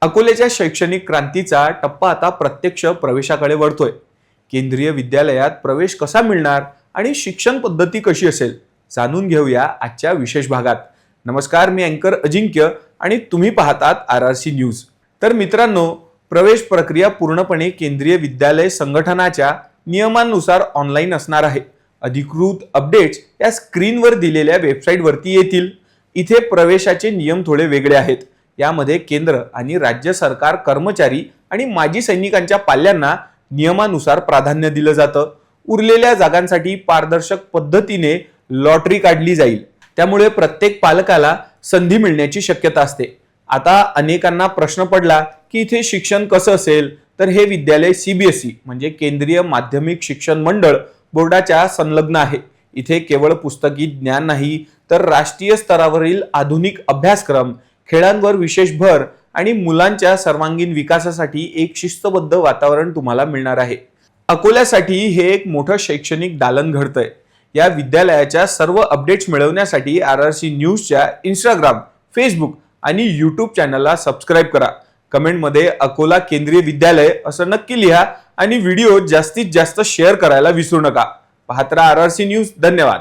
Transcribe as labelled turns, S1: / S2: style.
S1: अकोल्याच्या शैक्षणिक क्रांतीचा टप्पा आता प्रत्यक्ष प्रवेशाकडे वळतोय। केंद्रीय विद्यालयात प्रवेश कसा मिळणार आणि शिक्षण पद्धती कशी असेल जाणून घेऊया आजच्या विशेष भागात। नमस्कार, मी अँकर अजिंक्य आणि तुम्ही पाहतात RRC न्यूज। तर मित्रांनो, प्रवेश प्रक्रिया पूर्णपणे केंद्रीय विद्यालय संघटनाच्या नियमांनुसार ऑनलाईन असणार आहे। अधिकृत अपडेट्स या स्क्रीनवर दिलेल्या वेबसाईटवरती येतील। इथे प्रवेशाचे नियम थोडे वेगळे आहेत। यामध्ये केंद्र आणि राज्य सरकार कर्मचारी आणि माजी सैनिकांच्या पाल्यांना नियमानुसार प्राधान्य दिलं जातं। उरलेल्या जागांसाठी पारदर्शक पद्धतीने लॉटरी काढली जाईल, त्यामुळे प्रत्येक पालकाला संधी मिळण्याची शक्यता असते। आता अनेकांना प्रश्न पडला की इथे शिक्षण कसं असेल, तर हे विद्यालय CBSE म्हणजे केंद्रीय माध्यमिक शिक्षण मंडळ बोर्डाच्या संलग्न आहे। इथे केवळ पुस्तकी ज्ञान नाही, तर राष्ट्रीय स्तरावरील आधुनिक अभ्यासक्रम, खेळांवर विशेष भर आणि मुलांच्या सर्वांगीण विकासासाठी एक शिस्तबद्ध वातावरण तुम्हाला मिळणार आहे। अकोल्यासाठी हे एक मोठं शैक्षणिक दालन घडतंय। या विद्यालयाच्या सर्व अपडेट्स मिळवण्यासाठी RRC न्यूजच्या Instagram, Facebook आणि YouTube चॅनलला सबस्क्राइब करा। कमेंटमध्ये अकोला केंद्रीय विद्यालय असं नक्की लिहा आणि व्हिडिओ जास्तीत जास्त शेअर करायला विसरू नका। पाहत रहा RRC न्यूज। धन्यवाद।